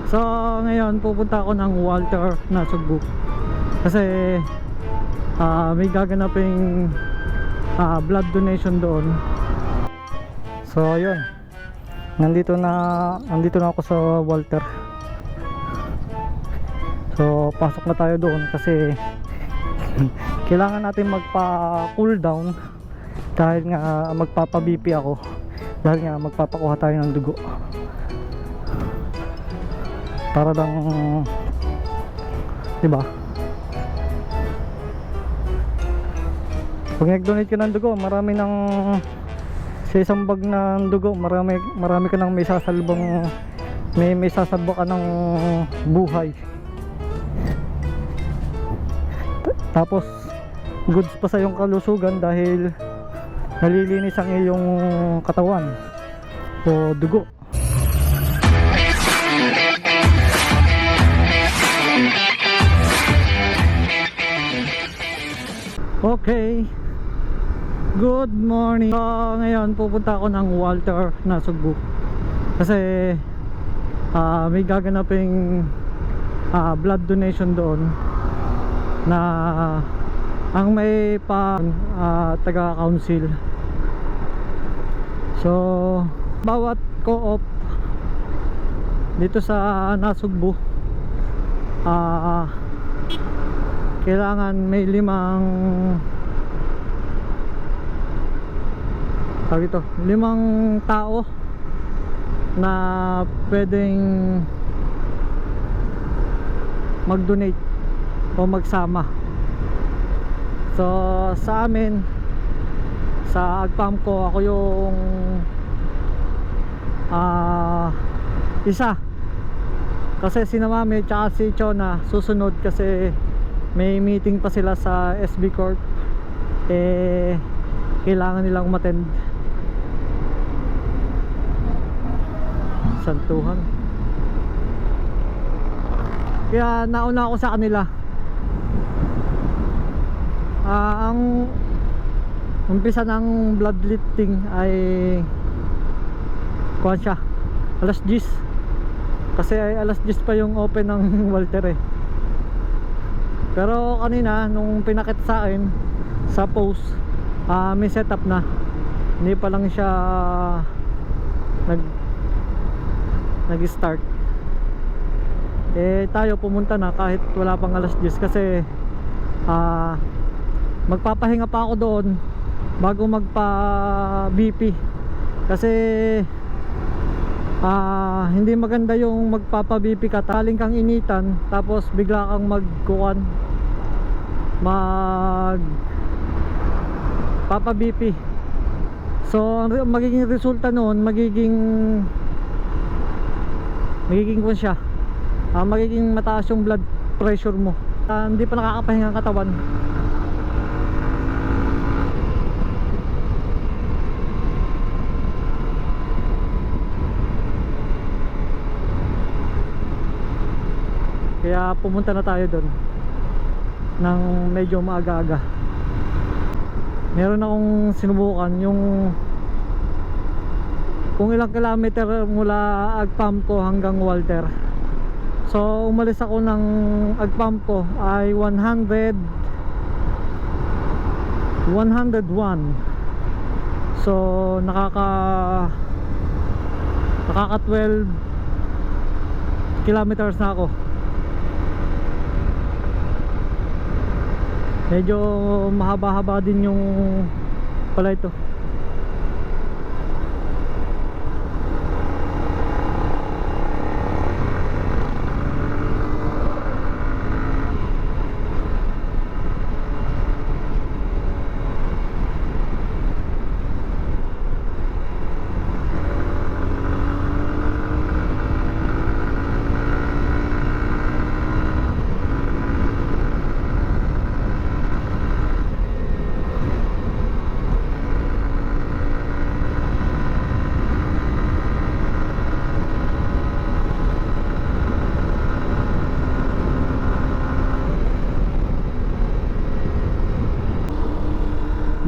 So ngayon pupunta ako ng Walter Nasugbu kasi may gaganaping blood donation doon. So ayun, nandito na ako sa Walter. So pasok na tayo doon kasi kailangan natin magpa-cool down dahil nga magpapa-BP ako, dahil nga magpapakuha tayo ng dugo para lang, diba, pag nag-donate ka ng dugo, marami ng sa isang bag ng dugo, marami ka nang may sasalbang, may sasalba ka ng buhay. Tapos goods pa sa iyong kalusugan dahil nalilinis ang iyong katawan o dugo. Okay, good morning. So ngayon pupunta ako ng Walter Nasugbu kasi may gaganaping blood donation doon na ang may taga council. So bawat co-op dito sa Nasugbu kailangan may 5 tao na pwedeng mag-donate o magsama. So sa amin, sa Agpamco, ako yung isa, kasi si Mami at si Chona susunod kasi may meeting pa sila sa SB Corp, kailangan nilang umattend. Santuhan, kaya nauna ako sa kanila. Ang umpisa ng bloodletting ay kuha siya alas 10 kasi alas 10 pa yung open ng Walter pero kanina nung pinakit sa akin sa post, may setup na, hindi pa lang siya nag-start. Tayo pumunta na kahit wala pang alas 10 kasi magpapahinga pa ako doon bago magpa-BP kasi hindi maganda yung magpapa-BP ka, taling kang initan tapos bigla kang papa-BP. So ang magiging resulta noon, magiging kung siya magiging mataas yung blood pressure mo, hindi pa nakakapahinga ang katawan. Kaya pumunta na tayo doon ng medyo maaga-aga. Meron akong sinubukan yung kung ilang kilometer mula Agpamco hanggang Walter. So umalis ako ng Agpamco ay 101. So nakaka 12 kilometers na ako. Medyo mahaba-haba din yung pala ito.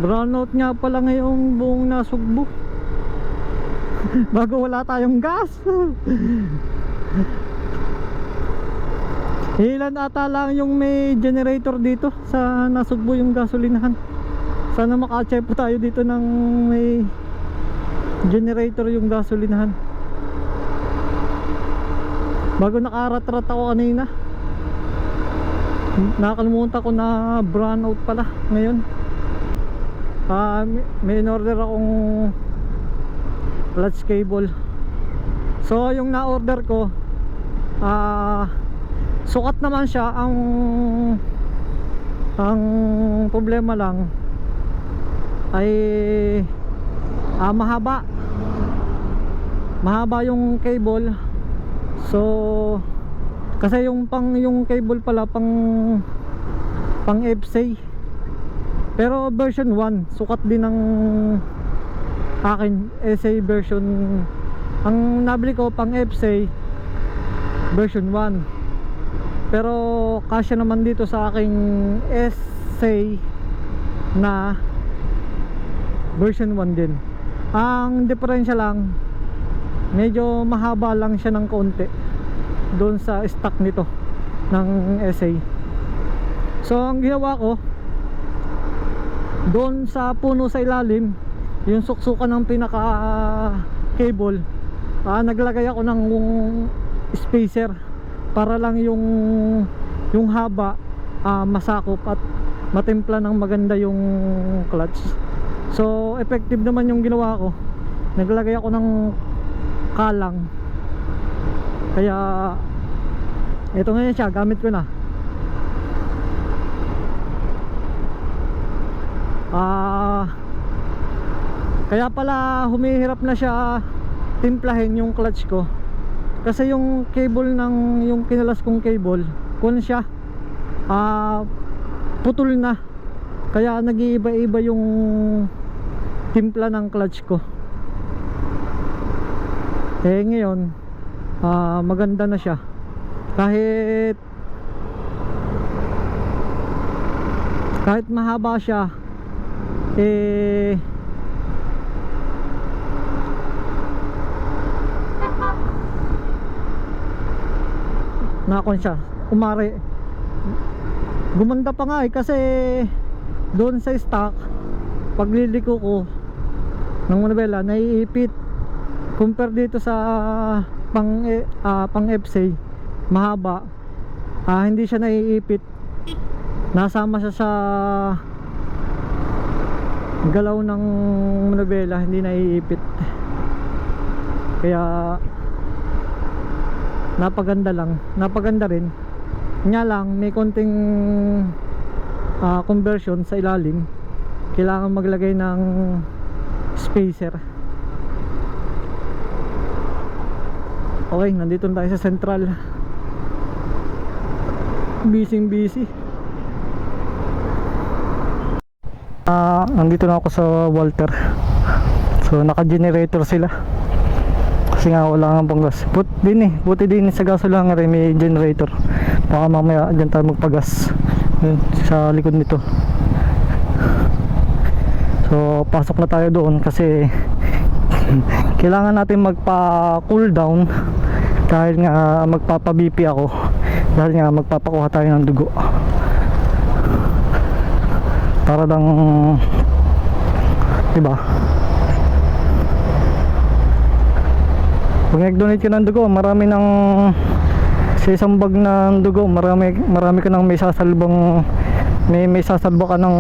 Brownout nga pala ngayong buong Nasugbu bago wala tayong gas. Ilan ata lang yung may generator dito sa Nasugbo yung gasolinahan. Sana maka-check po tayo dito ng may generator yung gasolinahan. Bago nakarat-rat ako kanina, nakalimutan ko na brownout pala ngayon. May in-order akong clutch cable. So yung na-order ko, sukat naman siya. Ang problema lang ay mahaba yung cable. So kasi yung cable pala pang FCA, pero version 1 sukat din ng akin. SA version ang nabili ko, pang FCA version 1, pero kasya naman dito sa aking SA na version 1 din. Ang diferensya lang, medyo mahaba lang siya ng konti doon sa stock nito ng SA. So ang ginawa ko, doon sa puno sa ilalim, yung suksukan ng pinaka cable, naglagay ako ng spacer para lang yung haba masakop at matimpla ng maganda yung clutch. So effective naman yung ginawa ko. Naglagay ako ng kalang, kaya ito ngayon siya, gamit ko na. Kaya pala humihirap na siya timplahin yung clutch ko, kasi yung cable yung kinalas kong cable, kun siya putol na, kaya nag-iiba-iba yung timpla ng clutch ko. Ngayon maganda na siya, kahit mahaba siya, nakon siya, umari. Gumanda pa nga kasi doon sa stock, pagliliko ko ng manubela, naiipit. Compare dito sa pang FCA, mahaba, hindi siya naiipit. Nasama siya sa galaw ng manubela, hindi naiipit. Kaya napaganda rin. Nga lang may konting conversion sa ilalim, kailangan maglagay ng spacer. Okay, nandito tayo sa Central. Busy. Nandito na ako sa Walter. So naka-generator sila, kasi nga wala nga pang gas. Buti din sa gasolinahan rin may generator. Baka mamaya dyan tayo magpagas. Yun, sa likod nito. So pasok na tayo doon kasi kailangan natin magpa-cool down, dahil nga magpapa-BP ako, dahil nga magpapakuha tayo ng dugo, para lang, diba, pag nag-donate ka ng dugo, marami ng sa isang bag ng dugo, marami ka nang may sasalbang, may sasalba ka ng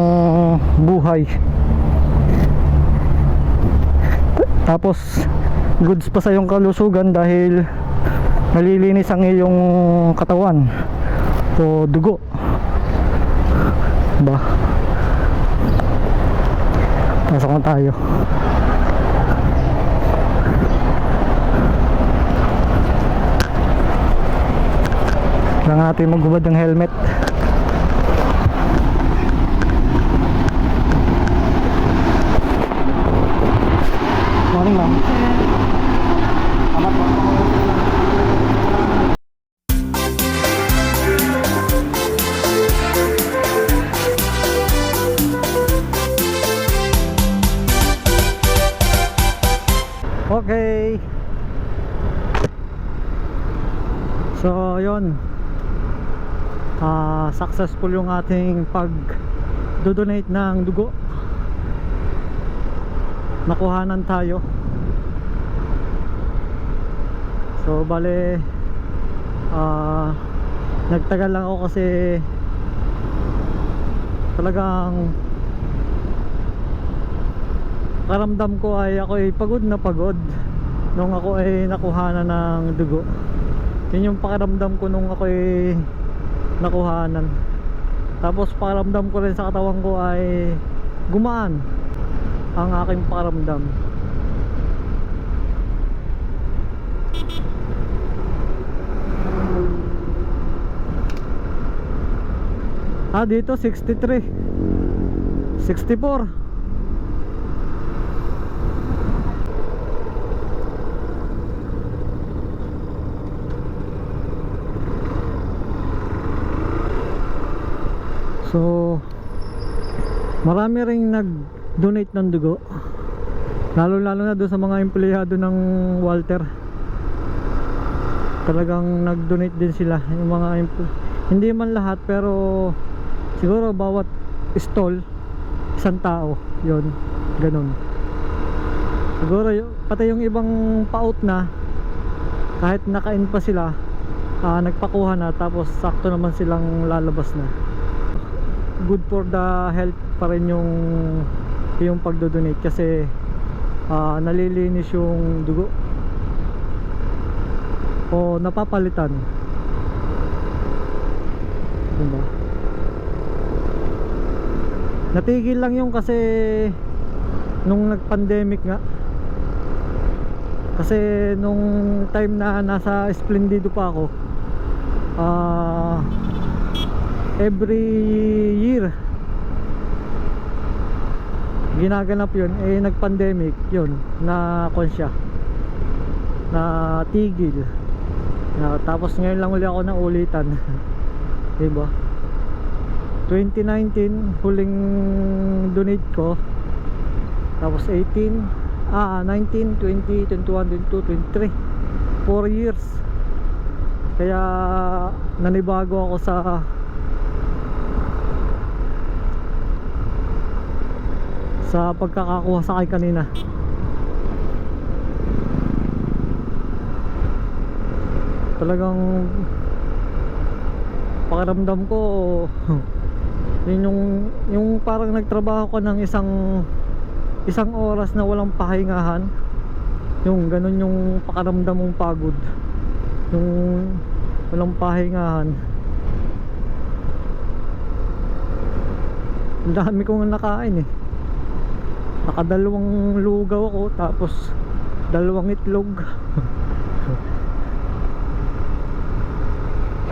buhay. Tapos goods pa sa iyong kalusugan, dahil nalilinis ang iyong katawan o dugo, diba? Pasok na tayo. Kailangan natin maghubad ng helmet. Morning, ma'am. Okay. So, yun. successful yung ating pag donate ng dugo. Nakuhanan tayo. So bale nagtagal lang ako kasi talagang karamdam ko ay ako ay pagod na pagod nung ako ay nakuhanan ng dugo. Yun yung pakiramdam ko nung ako ay nakuhanan. Tapos pakiramdam ko rin sa katawan ko ay gumaan ang aking pakiramdam. Dito 63 64. So marami ring nag-donate ng dugo, lalo na doon sa mga empleyado ng Walter. Talagang nag-donate din sila, yung mga hindi man lahat pero siguro bawat stall isang tao, yon ganun. Siguro pati yung ibang pa-out na, kahit naka-in pa sila, nagpakuha na, tapos sakto naman silang lalabas na. Good for the health pa rin yung pagdodonate kasi nalilinis yung dugo o napapalitan, diba? Natigil lang yung kasi nung nag-pandemic nga, kasi nung time na nasa Esplendido pa ako, every year ginaganap yun. Nag-pandemic yun, na konsya, na tigil tapos ngayon lang uli ako na ulitan. Diba? 2019 huling donate ko, tapos 18, 19, 20, 21, 22, 23, 4 years. Kaya nanibago ako sa pagkakakuha sa akin kanina. Talagang pakiramdam ko yun yung parang nagtrabaho ko ng isang oras na walang pahingahan. Yung ganun yung pakiramdam mong pagod, yung walang pahingahan. Ang dami kong nakain nakadalawang lugaw ako, tapos 2 itlog.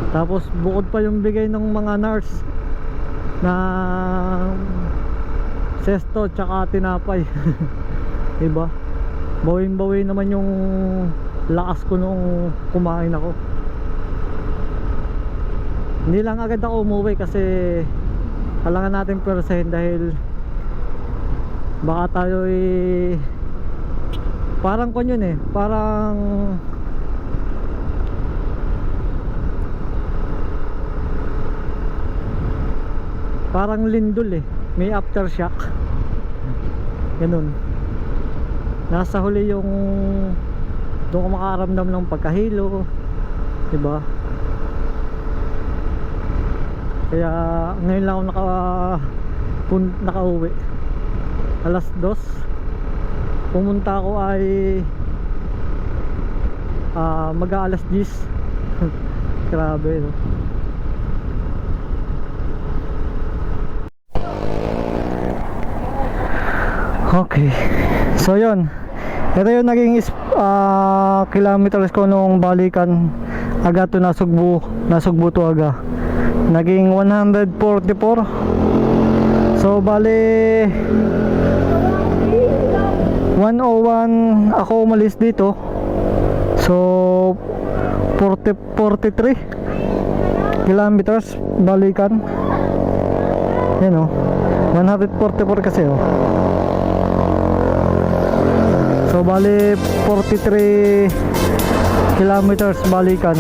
Tapos bukod pa yung bigay ng mga nurse na sesto tsaka tinapay. Diba? Bawing-bawi naman yung lakas ko nung kumain ako. Hindi lang agad ako umuwi kasi kailangan natin persahin, dahil baka tayo parang yun parang lindol may aftershock ganun. Nasa huli yung doon ko makaramdam ng pagkahilo, diba? Kaya ngayon lang ako nakauwi. Alas 2 pumunta ako ay mag-aalas 10. Grabe, no? Okay, so yun, ito yung naging kilometers ko nung balikan aga to Nasugbu to aga. Naging 144. So bali 101 ako umalis dito. So 43 kilometers balikan. Yan o, 144 kasi o. So bali 43 kilometers balikan.